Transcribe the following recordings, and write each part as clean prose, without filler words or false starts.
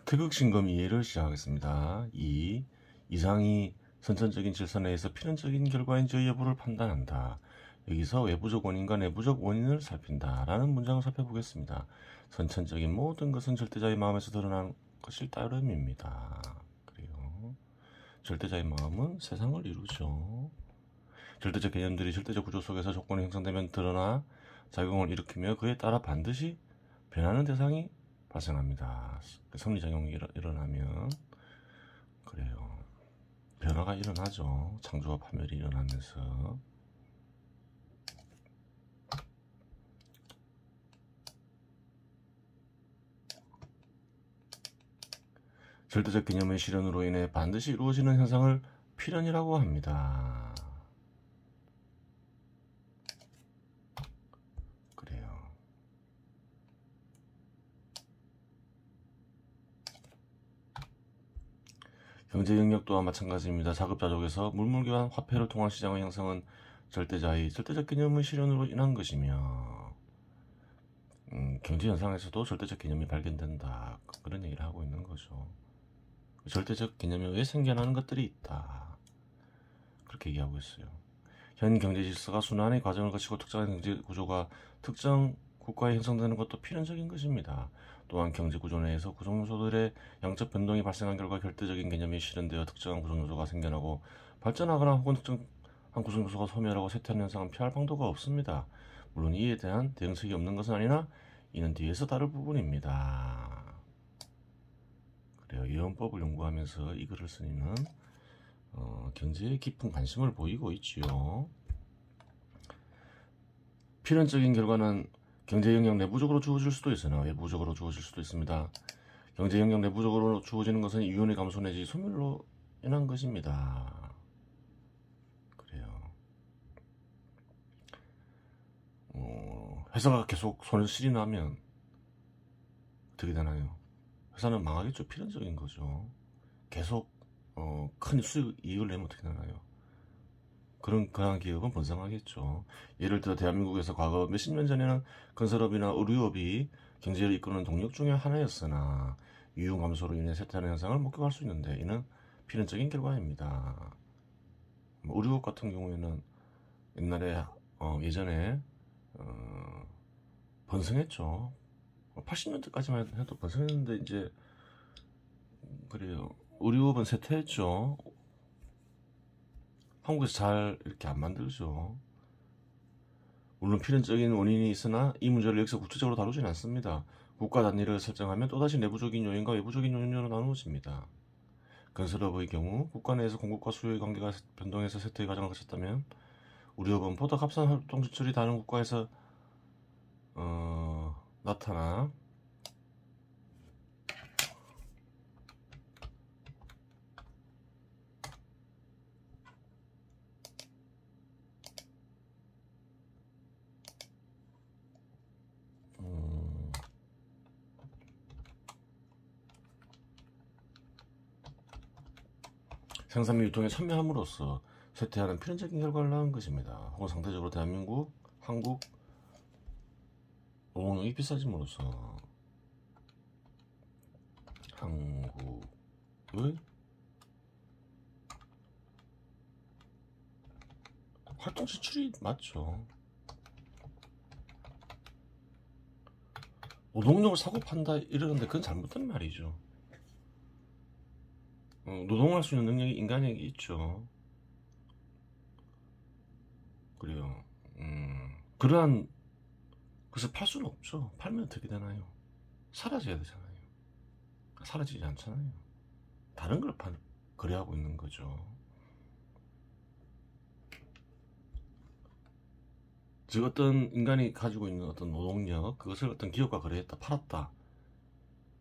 태극신검 이해를 시작하겠습니다. 2. 이상이 선천적인 질서에 의해서 필연적인 결과인지 여부를 판단한다. 여기서 외부적 원인과 내부적 원인을 살핀다 라는 문장을 살펴보겠습니다. 선천적인 모든 것은 절대자의 마음에서 드러난 것일 따름입니다. 그래요. 절대자의 마음은 세상을 이루죠. 절대적 개념들이 절대적 구조 속에서 조건이 형성되면 드러나 작용을 일으키며 그에 따라 반드시 변하는 대상이 발생합니다. 성리작용이 일어나면 그래요. 변화가 일어나죠. 창조와 파멸이 일어나면서. 절대적 개념의 실현으로 인해 반드시 이루어지는 현상을 필연이라고 합니다. 그래요. 경제 영역 또한 마찬가지입니다. 자급자족에서 물물교환 화폐를 통한 시장의 형성은 절대자의 절대적 개념의 실현으로 인한 것이며 경제 현상에서도 절대적 개념이 발견된다. 그런 얘기를 하고 있는 거죠. 절대적 개념에 왜 생겨나는 것들이 있다. 그렇게 얘기하고 있어요. 현 경제 질서가 순환의 과정을 거치고 특정한 경제 구조가 특정 국가에 형성되는 것도 필연적인 것입니다. 또한 경제 구조 내에서 구성요소들의 양적 변동이 발생한 결과 절대적인 개념이 실현되어 특정한 구성요소가 생겨나고 발전하거나 혹은 특정한 구성요소가 소멸하고 쇠퇴하는 현상은 피할 방도가 없습니다. 물론 이에 대한 대응책이 없는 것은 아니나 이는 뒤에서 다룰 부분입니다. 그래요. 예언법을 연구하면서 이 글을 쓴 이는 경제에 깊은 관심을 보이고 있지요. 필연적인 결과는 경제 영역 내부적으로 주어질 수도 있으나 외부적으로 주어질 수도 있습니다. 경제 영역 내부적으로 주어지는 것은 이윤의 감소 내지 소멸로 인한 것입니다. 그래요. 회사가 계속 손실이 나면 어떻게 되나요? 회사는 망하겠죠. 필연적인 거죠. 계속 큰 수익 이익을 내면 어떻게 되나요? 그런 기업은 번성하겠죠. 예를 들어 대한민국에서 과거 몇십 년 전에는 건설업이나 의료업이 경제를 이끄는 동력 중에 하나였으나 유용 감소로 인해 쇠퇴하는 현상을 목격할 수 있는데 이는 필연적인 결과입니다. 의료업 같은 경우에는 옛날에 예전에 번성했죠. 80년대까지만 해도 번성했는데 이제 그래요. 의료업은 쇠퇴했죠. 한국에서 잘 이렇게 안 만들죠. 물론 필연적인 원인이 있으나 이 문제를 여기서 구체적으로 다루진 않습니다. 국가 단위를 설정하면 또다시 내부적인 요인과 외부적인 요인으로 나누어집니다. 건설업의 경우 국가 내에서 공급과 수요의 관계가 변동해서 쇠퇴의 과정을 거쳤다면 의료업은 보다 값싼 활동 지출이 다른 국가에서 나타나 생산 및 유통에 참여함으로써 쇠퇴하는 필연적인 결과를 낳은 것입니다. 혹은 상대적으로 대한민국, 한국 노동력이 비싸짐으로써 한국의 활동 지출이 맞죠. 노동력을 사고 판다 이러는데 그건 잘못된 말이죠. 노동할 수 있는 능력이 인간에게 있죠. 그래요. 그러한 것을 팔 수는 없죠. 팔면 어떻게 되나요? 사라져야 되잖아요. 사라지지 않잖아요. 다른 걸 거래하고 있는 거죠. 즉 어떤 인간이 가지고 있는 어떤 노동력, 그것을 어떤 기업과 거래했다, 팔았다.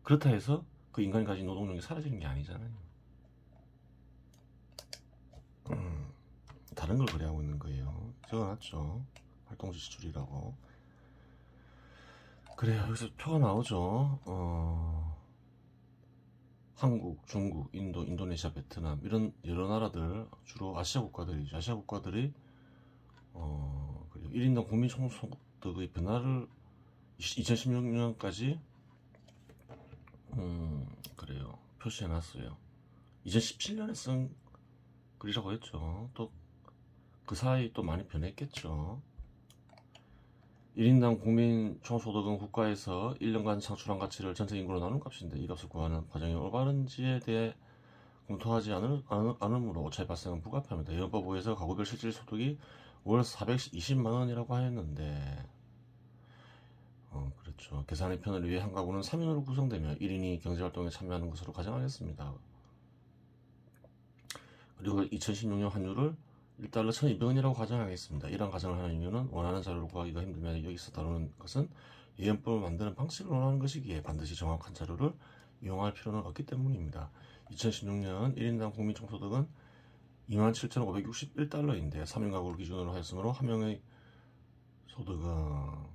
그렇다 해서 그 인간이 가진 노동력이 사라지는 게 아니잖아요. 다른 걸 거래하고 있는 거예요. 적어놨죠. 활동시 지출이라고. 그래요. 여기서 표가 나오죠. 한국, 중국, 인도, 인도네시아, 베트남 이런 여러 나라들, 주로 아시아 국가들이죠. 아시아 국가들이 그리고 1인당 국민 총소득의 변화를 2016년까지 그래요. 표시해 놨어요. 2017년에 쓴 글이라고 했죠. 또 그 사이 또 많이 변했겠죠. 1인당 국민 총소득은 국가에서 1년간 창출한 가치를 전체 인구로 나눈 값인데 이 값을 구하는 과정이 올바른지에 대해 검토하지 않으므로 오차의 발생은 불가피합니다. 영법부에서 가구별 실질 소득이 월 420만 원이라고 하였는데 그렇죠. 계산의 편을 위해 한 가구는 3인으로 구성되며 1인이 경제활동에 참여하는 것으로 가정하겠습니다. 그리고 2016년 환율을 1달러 1200원이라고 가정하겠습니다. 이러한 가정을 하는 이유는 원하는 자료를 구하기가 힘들면 여기서 다루는 것은 예언법을 만드는 방식을 원하는 것이기에 반드시 정확한 자료를 이용할 필요는 없기 때문입니다. 2016년 1인당 국민총소득은 27,561달러인데 3인 가구를 기준으로 하였으므로 한 명의 소득은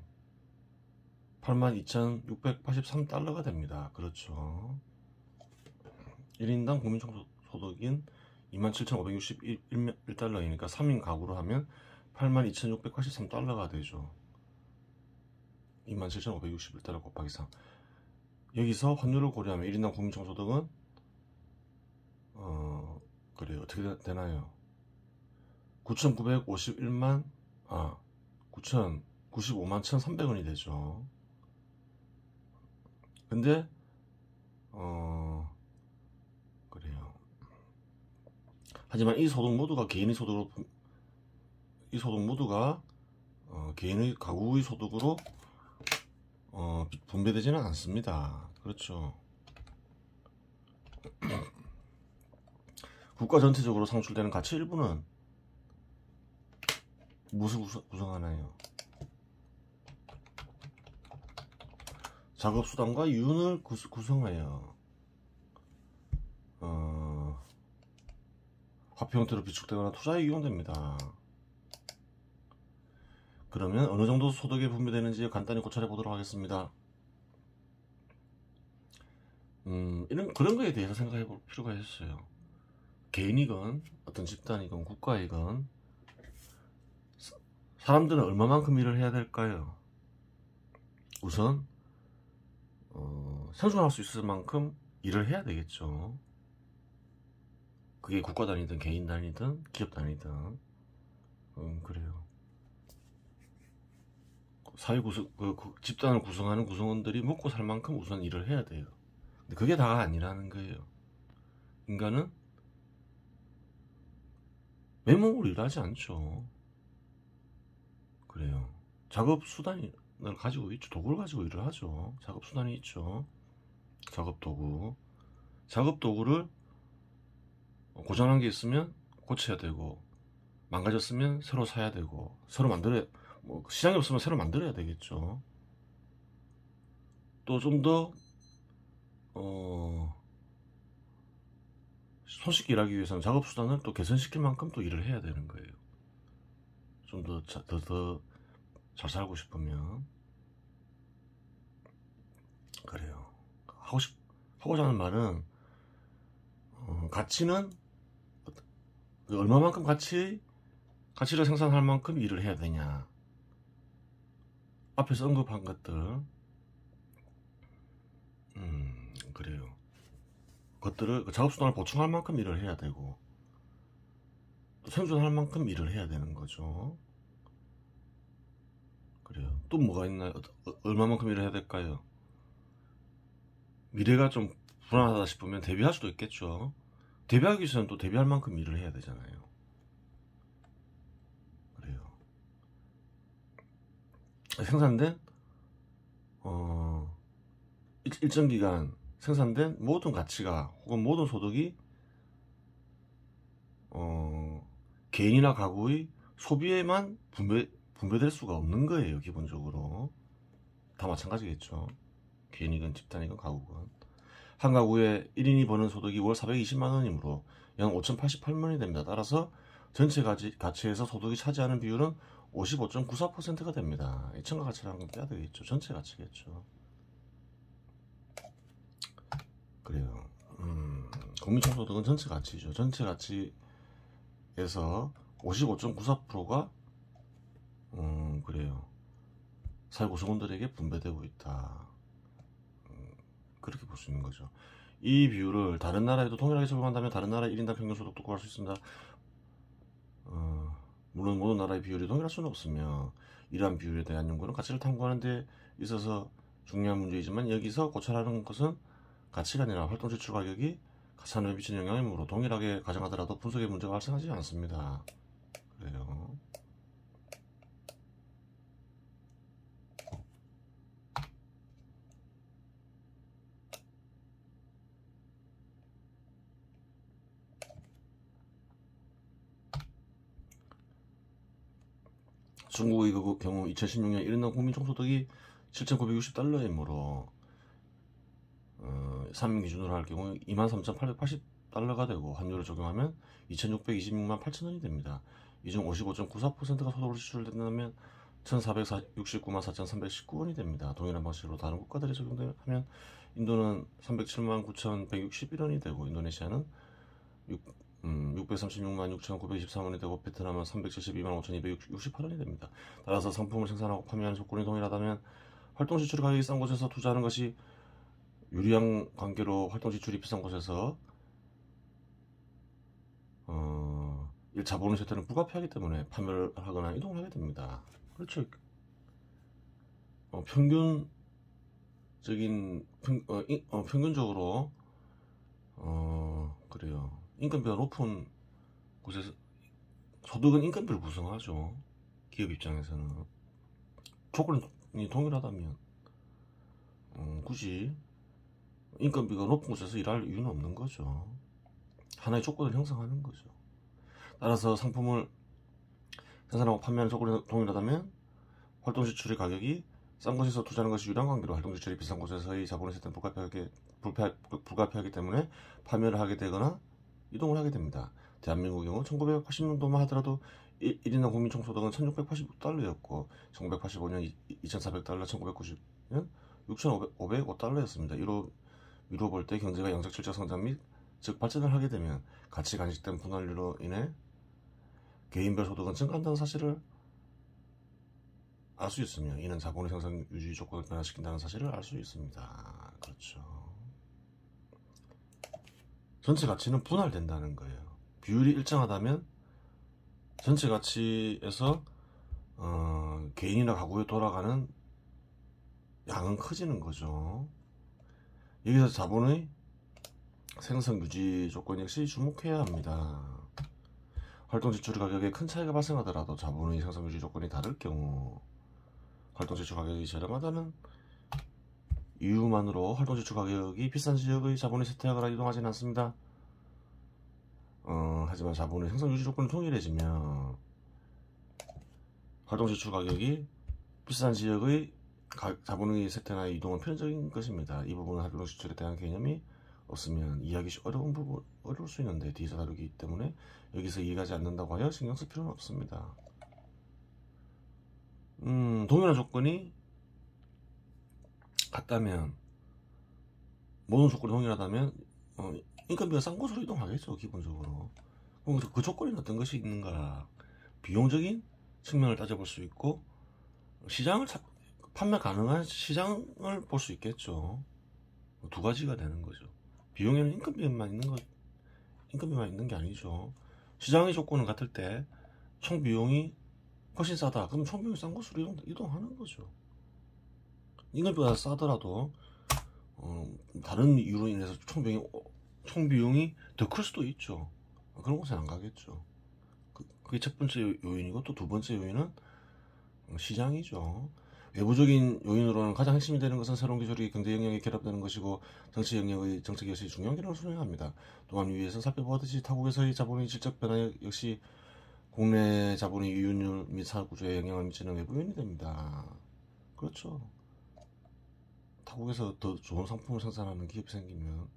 82,683달러가 됩니다. 그렇죠. 1인당 국민총소득인 27,561달러이니까 3인 가구로 하면 82,683달러가 되죠. 27,561달러 곱하기 3. 여기서 환율을 고려하면 1인당 국민총소득은 그래요. 어떻게 되나요? 9,955만 1,300원이 되죠. 근데 그래요. 하지만 이 소득 모두가 개인의 소득으로 개인의 가구의 소득으로 분배되지는 않습니다. 그렇죠. 국가 전체적으로 상출되는 가치 일부는 무엇을 구성하나요? 작업수단과 유흥을 구성하여 화폐 형태로 비축되거나 투자에 이용됩니다. 그러면 어느 정도 소득에 분배되는지 간단히 고찰해 보도록 하겠습니다. 그런 거에 대해서 생각해 볼 필요가 있어요. 개인이건 어떤 집단이건 국가이건 사람들은 얼마만큼 일을 해야 될까요? 우선 생존할 수 있을 만큼 일을 해야 되겠죠. 그게 국가 단위든 개인 단위든 기업 단위든 그래요. 사회 집단을 구성하는 구성원들이 먹고 살 만큼 우선 일을 해야 돼요. 근데 그게 다가 아니라는 거예요. 인간은 맨몸으로 일하지 않죠. 그래요. 작업 수단을 가지고 있죠. 도구를 가지고 일을 하죠. 작업 수단이 있죠. 작업 도구. 작업 도구를 고장난 게 있으면 고쳐야 되고, 망가졌으면 새로 사야 되고, 새로 만들어야, 시장이 없으면 새로 만들어야 되겠죠. 또 좀 더 손쉽게 일하기 위해서는 작업 수단을 또 개선시킬 만큼 또 일을 해야 되는 거예요. 좀 더 잘 살고 싶으면. 그래요. 하고자 하는 말은 가치는 얼마만큼 가치를 생산할 만큼 일을 해야 되냐. 앞에서 언급한 것들 그래요. 그것들을 작업수단을 보충할 만큼 일을 해야 되고 또 생존할 만큼 일을 해야 되는 거죠. 그래요. 또 뭐가 있나요? 얼마만큼 일을 해야 될까요? 미래가 좀 불안하다 싶으면 대비할 수도 있겠죠. 대비하기 위해서는 또 대비할 만큼 일을 해야 되잖아요. 그래요. 생산된 일정 기간 생산된 모든 가치가 혹은 모든 소득이 개인이나 가구의 소비에만 분배될 수가 없는 거예요. 기본적으로 다 마찬가지겠죠. 개인이건 집단이건 가구건. 한 가구에 1인이 버는 소득이 월 420만 원이므로 연 5,088만 원이 됩니다. 따라서 전체 가치에서 소득이 차지하는 비율은 55.94%가 됩니다. 첨가 가치라는 건 빼야 되겠죠. 전체 가치겠죠. 그래요. 국민총소득은 전체 가치죠. 전체 가치에서 55.94%가 그래요. 사회 구성원들에게 분배되고 있다. 그렇게 볼 수 있는 거죠. 이 비율을 다른 나라에도 동일하게 적용한다면 다른 나라의 1인당 평균 소득도 구할 수 있습니다. 물론 모든 나라의 비율이 동일할 수는 없으며 이러한 비율에 대한 연구는 가치를 탐구하는 데 있어서 중요한 문제이지만 여기서 고찰하는 것은 가치가 아니라 활동 지출 가격이 가산에 미치는 영향이므로 동일하게 가정하더라도 분석에 문제가 발생하지 않습니다. 그래요. 중국의 경우 2016년 1인당 국민 총소득이 7,960달러이므로 3인 기준으로 할 경우 23,880달러가 되고 환율을 적용하면 2,626만 8천원이 됩니다. 이 중 55.94%가 소득으로 지출된다면 1,469만 4,319원이 됩니다. 동일한 방식으로 다른 국가들이 적용하면 인도는 307만 9,161원이 되고 인도네시아는 636만 6,923원이 되고 베트남은 372만 5,268원이 됩니다. 따라서 상품을 생산하고 판매하는 조건이 동일하다면 활동 지출 가격이 싼 곳에서 투자하는 것이 유리한 관계로 활동 지출이 비싼 곳에서 자본의 쇠퇴는 불가피하기 때문에 판매를 하거나 이동을 하게 됩니다. 그렇죠. 평균적으로 그래요. 인건비가 높은 곳에서 소득은 인건비를 구성하죠. 기업 입장에서는 조건이 동일하다면 굳이 인건비가 높은 곳에서 일할 이유는 없는 거죠. 하나의 조건을 형성하는 거죠. 따라서 상품을 생산하고 판매하는 조건이 동일하다면 활동 지출의 가격이 싼 곳에서 투자하는 것이 유리한 관계로 활동 지출이 비싼 곳에서의 자본의 세태는 불가피하기 때문에 판매를 하게 되거나 이동을 하게 됩니다. 대한민국의 경우 1980년도만 하더라도 1인당 국민 총소득은 1686달러였고 1985년 2400달러, 1990년 6505달러였습니다. 이로 볼 때 경제가 양적 질적 성장 및 즉 발전을 하게 되면 가치 간직된 분할률로 인해 개인별 소득은 증가한다는 사실을 알 수 있으며 이는 자본의 생산 유지 조건을 변화시킨다는 사실을 알 수 있습니다. 그렇죠. 전체 가치는 분할된다는 거예요. 비율이 일정하다면 전체 가치에서 개인이나 가구에 돌아가는 양은 커지는 거죠. 여기서 자본의 생산 유지 조건 역시 주목해야 합니다. 활동 지출 가격에 큰 차이가 발생하더라도 자본의 생산 유지 조건이 다를 경우 활동 지출 가격이 저렴하다는 이유만으로 활동 지출 가격이 비싼 지역의 자본이 쇠퇴하거나 이동하지는 않습니다. 하지만 자본의 생산 유지 조건이 동일해지면 활동 지출 가격이 비싼 지역의 자본의 쇠퇴나 이동은 필연적인 것입니다. 이 부분은 활동 지출에 대한 개념이 없으면 이해하기 어려울 수 있는데 뒤에서 다루기 때문에 여기서 이해가지 않는다고 하여 신경 쓸 필요는 없습니다. 동일한 조건이 같다면 모든 조건이 동일하다면 인건비가 싼 곳으로 이동하겠죠. 기본적으로. 그럼 그 조건이 어떤 것이 있는가, 비용적인 측면을 따져볼 수 있고 판매 가능한 시장을 볼 수 있겠죠. 두 가지가 되는 거죠. 비용에는 인건비만 있는 게 아니죠. 시장의 조건은 같을 때 총 비용이 훨씬 싸다. 그럼 총 비용이 싼 곳으로 이동하는 거죠. 인건비가 싸더라도 다른 이유로 인해서 총 비용이 더 클 수도 있죠. 그런 곳은 안 가겠죠. 그게 첫 번째 요인이고 또 두 번째 요인은 시장이죠. 외부적인 요인으로는 가장 핵심이 되는 것은 새로운 기술이 경제 영역에 결합되는 것이고 정치 영역의 정책 역시 중요한 기능을 수행합니다. 또한 위에서 살펴보았듯이 타국에서의 자본의 질적 변화 역시 국내 자본의 이윤율 및 산업 구조에 영향을 미치는 외부 요인이 됩니다. 그렇죠. 타국에서 더 좋은 상품을 생산하는 기업이 생기면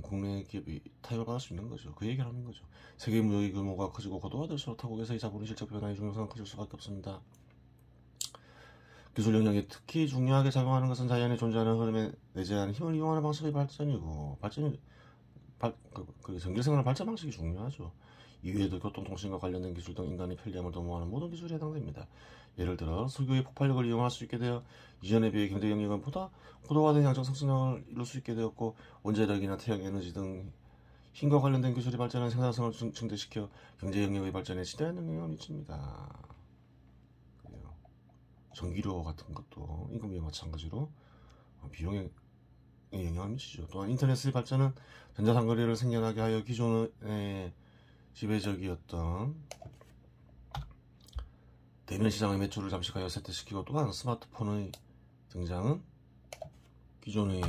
국내 기업이 타격을 받을 수 있는 거죠. 그 얘기를 하는 거죠. 세계 무역의 규모가 커지고 고도화될수록 타국에서의 자본의 질적 변화의 중요성은 커질 수밖에 없습니다. 기술 영역이 특히 중요하게 작용하는 것은 자연에 존재하는 흐름에 내재한 힘을 이용하는 방식의 발전이고 전기생활 발전 방식이 중요하죠. 이외에도 교통통신과 관련된 기술 등 인간의 편리함을 도모하는 모든 기술에 해당됩니다. 예를 들어 석유의 폭발력을 이용할 수 있게 되어 이전에 비해 경제 영역은 보다 고도화된 양적 성장을 이룰 수 있게 되었고, 원자력이나 태양 에너지 등 힘과 관련된 기술이 발전한 생산성을 증대시켜 경제 영역의 발전에 지대한 영향을 미칩니다. 그래요. 전기료 같은 것도 임금비와 마찬가지로 비용에 영향을 미치죠. 또한 인터넷의 발전은 전자상거래를 생겨나게 하여 기존의 지배적이었던 대면 시장의 매출을 잠식하여 쇠퇴시키고, 또한 스마트폰의 등장은 기존의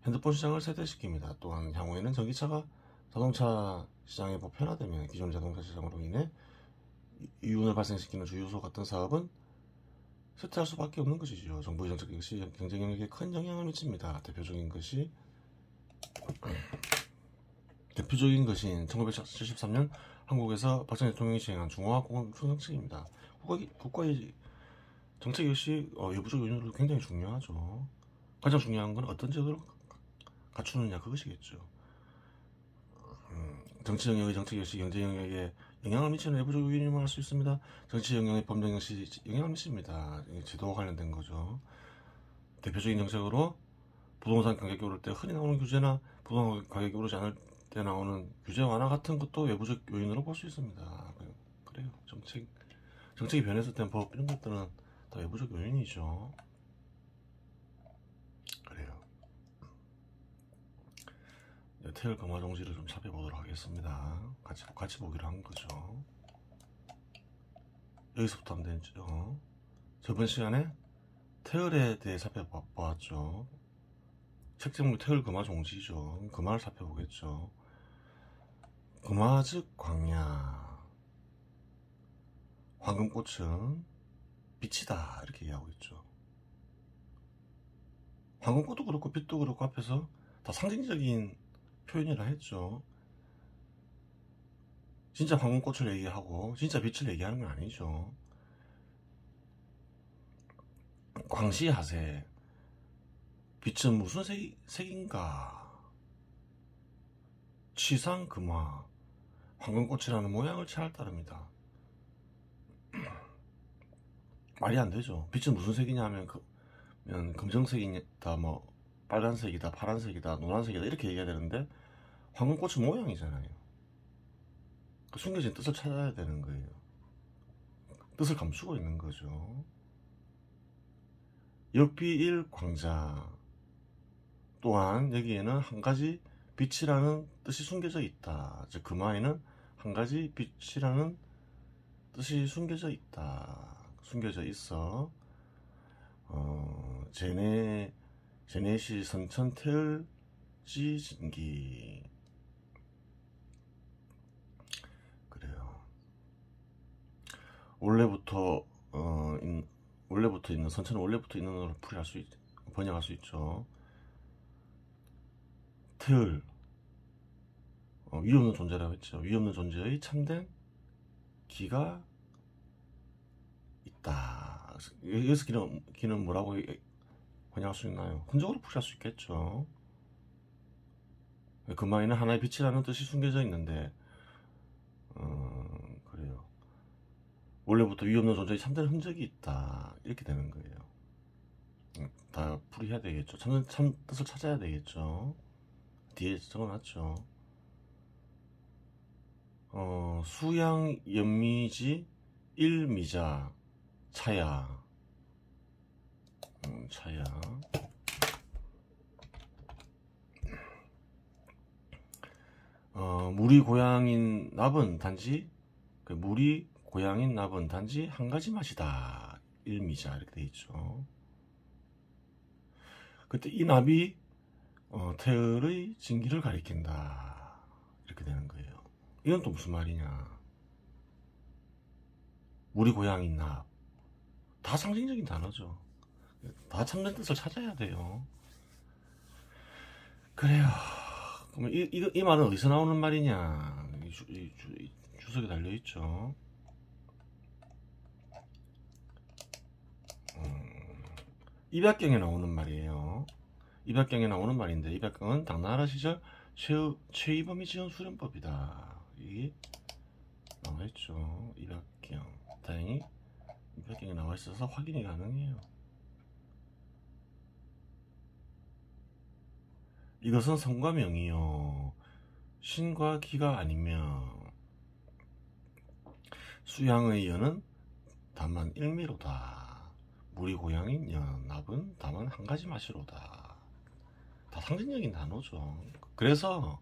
핸드폰 시장을 쇠퇴시킵니다. 또한 향후에는 전기차가 자동차 시장에 보편화되면 기존 자동차 시장으로 인해 이윤을 발생시키는 주유소 같은 사업은 쇠퇴할 수밖에 없는 것이죠. 정부의 정책 역시 경쟁 영역에 큰 영향을 미칩니다. 대표적인 것인 1973년 한국에서 박정희 대통령이 시행한 중화공업 정책입니다. 국가의 정책 역시 외부적 요인으로 굉장히 중요하죠. 가장 중요한 건 어떤 제도를 갖추느냐, 그것이겠죠. 정치 영역의 정책 역시 경제 영역에 영향을 미치는 외부적 요인을 말할 수 있습니다. 정치 영역의 법령 역시 영향을 미칩니다. 제도와 관련된 거죠. 대표적인 정책으로 부동산 가격이 오를 때 흔히 나오는 규제나 부동산 가격이 오르지 않을 때 나오는 규제 완화 같은 것도 외부적 요인으로 볼 수 있습니다. 그래요. 정책이 변했을 땐 법 이런 것들은 다 외부적 요인이죠. 그래요. 태열 검화 정지를 좀 살펴보도록 하겠습니다. 같이 보기로 한 거죠. 여기서부터 하면 되죠. 저번 시간에 태열에 대해 살펴보았죠. 책 제목이 태열 검화 정지죠. 검화를 살펴보겠죠. 검화 즉 광야, 황금꽃은 빛이다, 이렇게 얘기하고 있죠. 황금꽃도 그렇고 빛도 그렇고 앞에서 다 상징적인 표현이라 했죠. 진짜 황금꽃을 얘기하고 진짜 빛을 얘기하는 건 아니죠. 광시하세, 빛은 무슨 색인가? 치상금화, 황금꽃이라는 모양을 취할 따릅니다. 말이 안 되죠. 빛은 무슨 색이냐 하면 검정색이다, 뭐 빨간색이다, 파란색이다, 노란색이다, 이렇게 얘기해야 되는데 황금꽃은 모양이잖아요. 그 숨겨진 뜻을 찾아야 되는 거예요. 뜻을 감추고 있는 거죠. 역비일광자, 또한 여기에는 한 가지 빛이라는 뜻이 숨겨져 있다. 즉 금화에는 한 가지 빛이라는 뜻이 숨겨져 있다. 숨겨져 있어 제네시 선천태을 지진기. 그래요. 원래부터 있는 선천은 원래부터 있는 걸로 번역할 수 있죠. 태을, 위없는 존재라고 했죠. 위없는 존재의 참된 기가 있다. 여기서 기는 뭐라고 번역할 수 있나요? 흔적으로 풀이할 수 있겠죠. 금화에는 하나의 빛이라는 뜻이 숨겨져 있는데, 그래요. 원래부터 위없는 존재의 참된 흔적이 있다, 이렇게 되는 거예요. 다 풀이해야 되겠죠. 참 뜻을 찾아야 되겠죠. 뒤에 적어놨죠. 수양 연미지 일미자 차야. 차야. 물이 고향인 납은 단지 한 가지 맛이다. 일미자, 이렇게 돼 있죠. 그때 이 납이 태을의 진기를 가리킨다, 이렇게 되는 거예요. 이건 또 무슨 말이냐? 물이 고향인 납, 다 상징적인 단어죠. 다 참된 뜻을 찾아야 돼요. 그래요. 그러면 이 말은 어디서 나오는 말이냐? 주석에 달려있죠. 입약경에 나오는 말이에요. 입약경에 나오는 말인데, 입약경은 당나라 시절 최이범이 지은 수련법이다. 이게 나와있죠. 입학경. 다행히 입학경이 나와있어서 확인이 가능해요. 이것은 성과명이요. 신과 기가 아니면 수양의 연은 다만 일미로다. 물이 고향인 연, 납은 다만 한 가지 맛이로다. 다 상징적인 단어죠. 그래서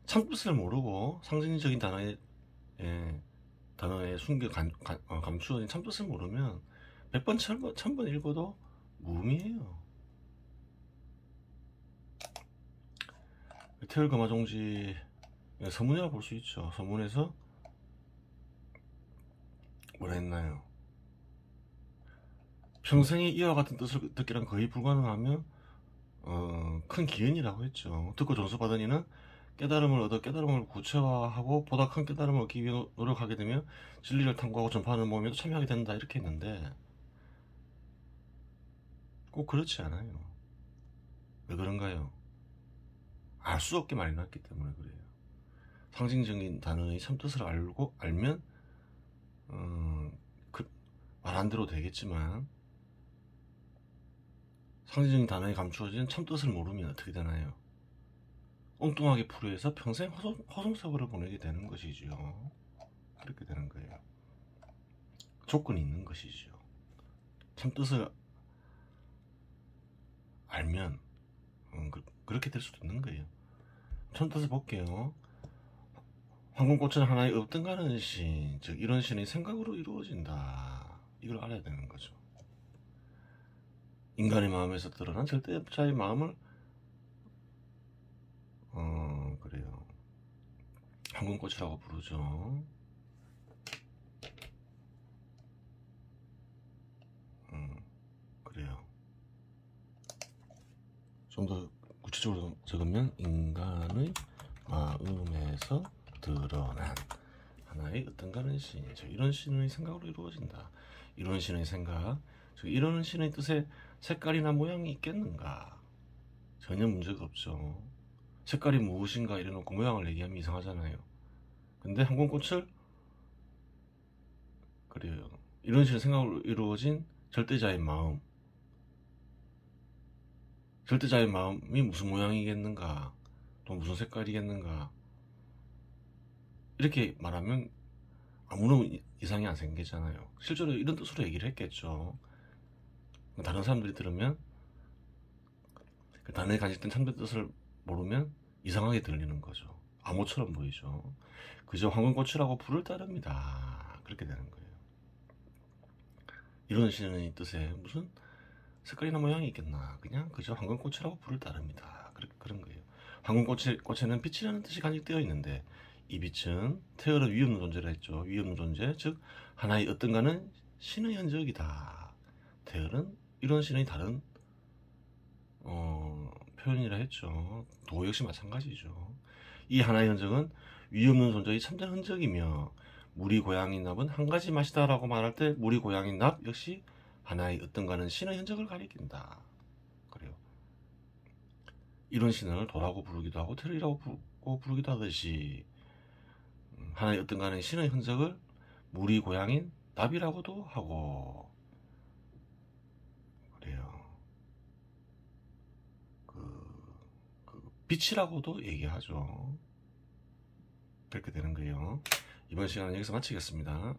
참뜻을 모르고 상징적인 단어에 감추어진 참뜻을 모르면 100번, 1000번 읽어도 무의미해요. 태을금화종지 서문이라 볼 수 있죠. 서문에서 뭐라 했나요? 평생에 이와 같은 뜻을 듣기란 거의 불가능하며 큰 기연이라고 했죠. 듣고 점수받은 이는 깨달음을 얻어 깨달음을 구체화하고 보다 큰 깨달음을 얻기 위해 노력하게 되며 진리를 탐구하고 전파하는 모임에도 참여하게 된다 이렇게 했는데 꼭 그렇지 않아요. 왜 그런가요? 알 수 없게 말해놨기 때문에 그래요. 상징적인 단어의 참뜻을 알면 말한 대로 되겠지만 상징적인 단어에 감추어진 참뜻을 모르면 어떻게 되나요? 엉뚱하게 풀이해서 평생 허송세월을 보내게 되는 것이죠. 그렇게 되는 거예요. 조건이 있는 것이죠. 참뜻을 알면 그렇게 될 수도 있는 거예요. 참뜻을 볼게요. 황금꽃은 하나의 없든가는 신, 즉 이런 신의 생각으로 이루어진다. 이걸 알아야 되는 거죠. 인간의 마음에서 드러난 절대자의 마음을 그래요. 황금꽃이라고 부르죠. 그래요. 좀 더 구체적으로 적으면 인간의 마음에서 드러난 하나의 어떤가는 신, 즉 이런 신의 생각으로 이루어진다. 이런 신의 생각, 즉 이런 신의 뜻에 색깔이나 모양이 있겠는가? 전혀 문제가 없죠. 색깔이 무엇인가 이래놓고 모양을 얘기하면 이상하잖아요. 근데 황금꽃을 그래요. 이런 식의 생각으로 이루어진 절대자의 마음, 절대자의 마음이 무슨 모양이겠는가, 또 무슨 색깔이겠는가, 이렇게 말하면 아무런 이상이 안 생기잖아요. 실제로 이런 뜻으로 얘기를 했겠죠. 다른 사람들이 들으면 그 단어에 간직된 참된 뜻을 모르면 이상하게 들리는 거죠. 암호처럼 보이죠. 그저 황금꽃이라고 불을 따릅니다. 그렇게 되는 거예요. 이런 신의 뜻에 무슨 색깔이나 모양이 있겠나, 그냥 그저 황금꽃이라고 불을 따릅니다. 그런 거예요. 황금꽃에는 빛이라는 뜻이 간직되어 있는데 이 빛은 태어를 위없는 존재라 했죠. 위없는 존재, 즉 하나의 어떤가는 신의 흔적이다. 태어는 이런 신의 다른 표현이라 했죠. 도 역시 마찬가지죠. 이 하나의 흔적은 위없는 존재의 참된 흔적이며 물이 고향인 납은 한 가지 맛이다 라고 말할 때 물이 고향인 납 역시 하나의 어떤가는 신의 흔적을 가리킨다. 그래요. 이런 신을 도라고 부르기도 하고 테르라고 부르기도 하듯이 하나의 어떤가는 신의 흔적을 물이 고향인 납이라고도 하고 그래요. 빛이라고도 얘기하죠. 그렇게 되는 거예요. 이번 시간은 여기서 마치겠습니다.